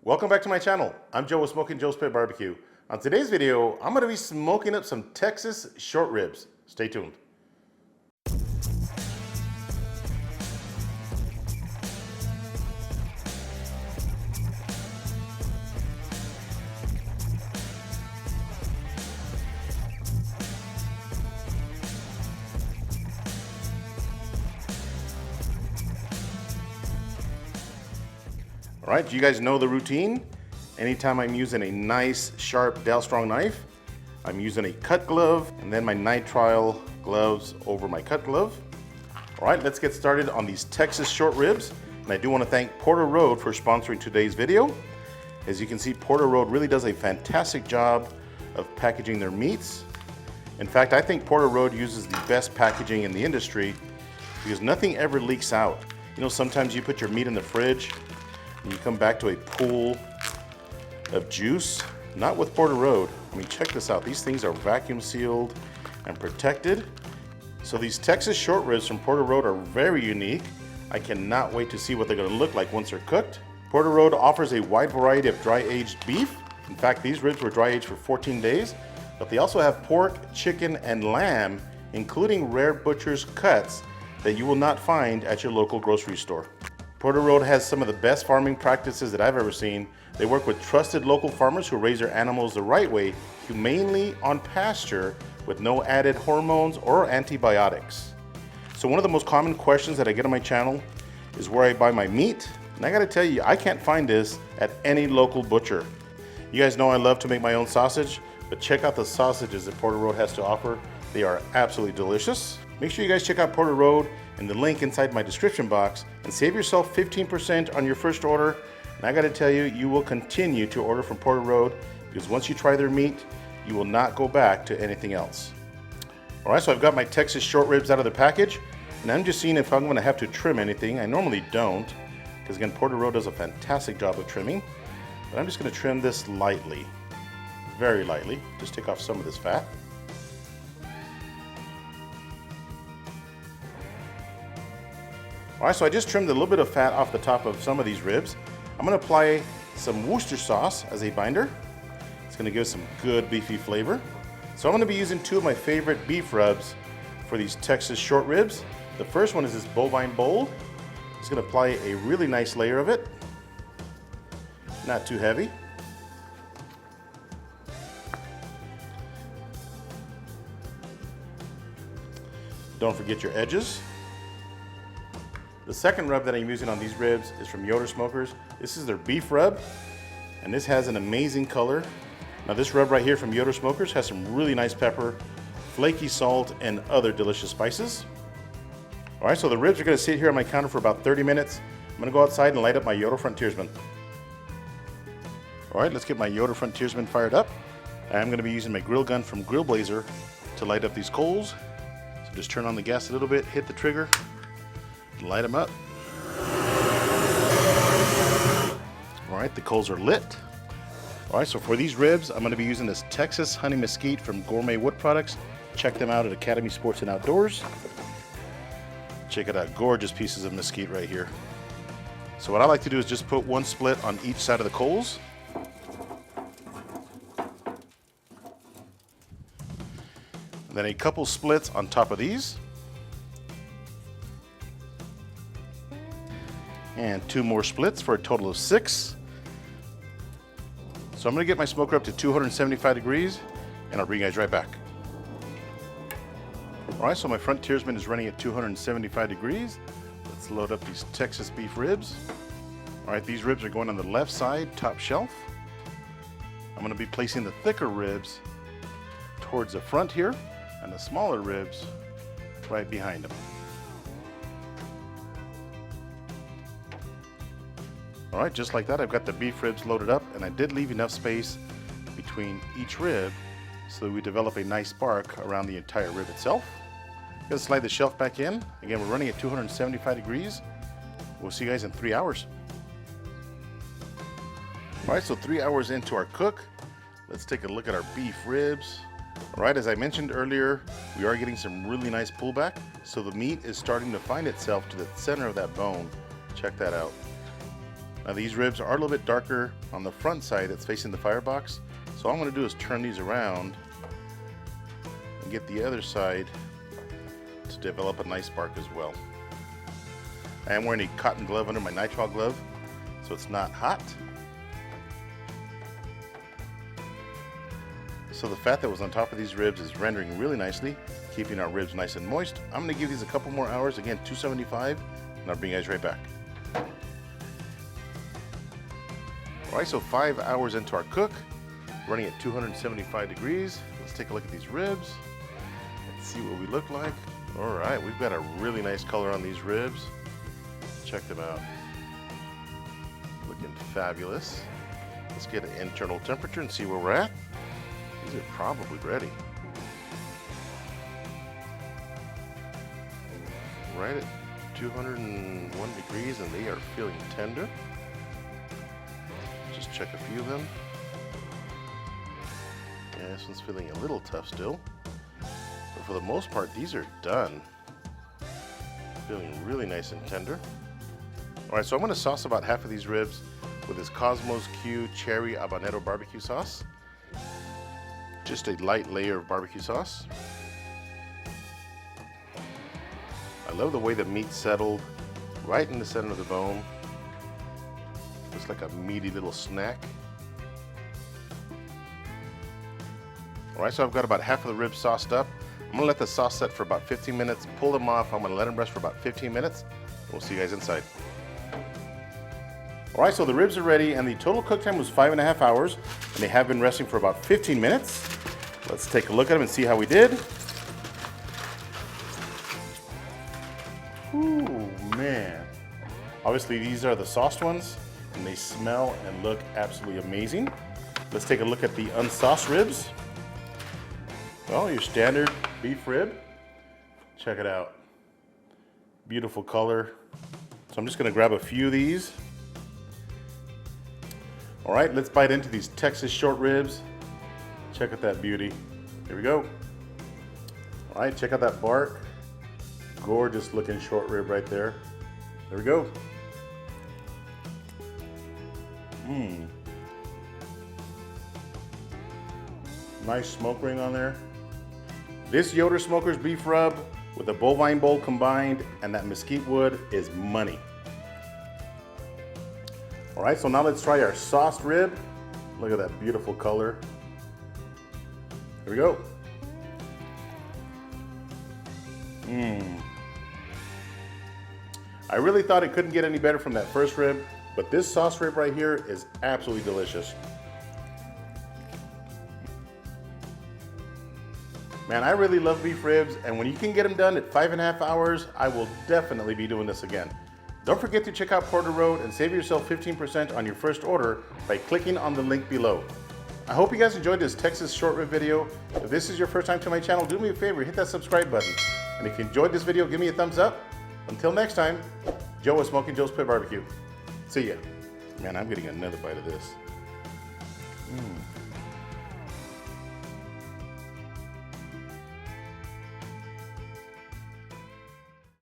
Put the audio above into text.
Welcome back to my channel. I'm Joe with Smokin Joe's Pit Barbecue. On today's video, I'm going to be smoking up some Texas short ribs. Stay tuned. All right, you guys know the routine. Anytime I'm using a nice, sharp Dell Strong knife, I'm using a cut glove and then my nitrile gloves over my cut glove. All right, let's get started on these Texas short ribs. And I do want to thank Porter Road for sponsoring today's video. As you can see, Porter Road really does a fantastic job of packaging their meats. In fact, I think Porter Road uses the best packaging in the industry because nothing ever leaks out. You know, sometimes you put your meat in the fridge and you come back to a pool of juice. Not with Porter Road. I mean, check this out. These things are vacuum sealed and protected. So these Texas short ribs from Porter Road are very unique. I cannot wait to see what they're gonna look like once they're cooked. Porter Road offers a wide variety of dry aged beef. In fact, these ribs were dry aged for 14 days, but they also have pork, chicken, and lamb, including rare butcher's cuts that you will not find at your local grocery store. Porter Road has some of the best farming practices that I've ever seen. They work with trusted local farmers who raise their animals the right way, humanely on pasture with no added hormones or antibiotics. So one of the most common questions that I get on my channel is where I buy my meat. And I gotta tell you, I can't find this at any local butcher. You guys know I love to make my own sausage, but check out the sausages that Porter Road has to offer. They are absolutely delicious. Make sure you guys check out Porter Road and the link inside my description box and save yourself 15% on your first order. And I gotta tell you, you will continue to order from Porter Road because once you try their meat, you will not go back to anything else. All right, so I've got my Texas short ribs out of the package and I'm just seeing if I'm gonna have to trim anything. I normally don't because again, Porter Road does a fantastic job of trimming, but I'm just gonna trim this lightly, very lightly. Just take off some of this fat. All right, so I just trimmed a little bit of fat off the top of some of these ribs. I'm gonna apply some Worcester sauce as a binder. It's gonna give some good beefy flavor. So I'm gonna be using two of my favorite beef rubs for these Texas short ribs. The first one is this bovine bold. Just gonna apply a really nice layer of it. Not too heavy. Don't forget your edges. The second rub that I'm using on these ribs is from Yoder Smokers. This is their beef rub, and this has an amazing color. Now this rub right here from Yoder Smokers has some really nice pepper, flaky salt, and other delicious spices. All right, so the ribs are gonna sit here on my counter for about 30 minutes. I'm gonna go outside and light up my Yoder Frontiersman. All right, let's get my Yoder Frontiersman fired up. I'm gonna be using my grill gun from Grill Blazer to light up these coals. So just turn on the gas a little bit, hit the trigger, light them up. All right, the coals are lit. All right, so for these ribs, I'm gonna be using this Texas Honey Mesquite from Gourmet Wood Products. Check them out at Academy Sports and Outdoors. Check it out, gorgeous pieces of mesquite right here. So what I like to do is just put one split on each side of the coals. And then a couple splits on top of these. And two more splits for a total of 6. So I'm gonna get my smoker up to 275 degrees and I'll bring you guys right back. All right, so my Frontiersman is running at 275 degrees. Let's load up these Texas beef ribs. All right, these ribs are going on the left side, top shelf. I'm gonna be placing the thicker ribs towards the front here and the smaller ribs right behind them. All right, just like that, I've got the beef ribs loaded up and I did leave enough space between each rib so that we develop a nice spark around the entire rib itself. I'm gonna slide the shelf back in. Again, we're running at 275 degrees. We'll see you guys in 3 hours. All right, so 3 hours into our cook, let's take a look at our beef ribs. All right, as I mentioned earlier, we are getting some really nice pullback. So the meat is starting to find itself to the center of that bone. Check that out. Now these ribs are a little bit darker on the front side that's facing the firebox. So all I'm going to do is turn these around and get the other side to develop a nice bark as well. I am wearing a cotton glove under my nitrile glove, so it's not hot. So the fat that was on top of these ribs is rendering really nicely, keeping our ribs nice and moist. I'm going to give these a couple more hours, again 275, and I'll bring you guys right back. Alright, so 5 hours into our cook, running at 275 degrees. Let's take a look at these ribs and see what we look like. Alright, we've got a really nice color on these ribs. Check them out. Looking fabulous. Let's get an internal temperature and see where we're at. These are probably ready. Right at 201 degrees, and they are feeling tender. Just check a few of them. Yeah, this one's feeling a little tough still. But for the most part, these are done. Feeling really nice and tender. Alright, so I'm going to sauce about half of these ribs with this Cosmos Q Cherry Habanero Barbecue Sauce. Just a light layer of barbecue sauce. I love the way the meat settled right in the center of the bone. Just like a meaty little snack. Alright, so I've got about half of the ribs sauced up. I'm going to let the sauce set for about 15 minutes, pull them off. I'm going to let them rest for about 15 minutes. And we'll see you guys inside. Alright, so the ribs are ready, and the total cook time was 5.5 hours, and they have been resting for about 15 minutes. Let's take a look at them and see how we did. Ooh, man. Obviously, these are the sauced ones, and they smell and look absolutely amazing. Let's take a look at the unsauced ribs. Well, your standard beef rib. Check it out. Beautiful color. So I'm just going to grab a few of these. All right, let's bite into these Texas short ribs. Check out that beauty. Here we go. All right, check out that bark. Gorgeous looking short rib right there. There we go. Nice smoke ring on there. This Yoder Smokers beef rub with the bovine bowl combined and that mesquite wood is money. All right, so now let's try our sauced rib. Look at that beautiful color. Here we go. I really thought it couldn't get any better from that first rib, but this sauce rib right here is absolutely delicious. Man, I really love beef ribs, and when you can get them done at 5.5 hours, I will definitely be doing this again. Don't forget to check out Porter Road and save yourself 15% on your first order by clicking on the link below. I hope you guys enjoyed this Texas short rib video. If this is your first time to my channel, do me a favor, hit that subscribe button. And if you enjoyed this video, give me a thumbs up. Until next time, Joe with Smokin Joe's Pit Barbecue. See ya. Man, I'm getting another bite of this.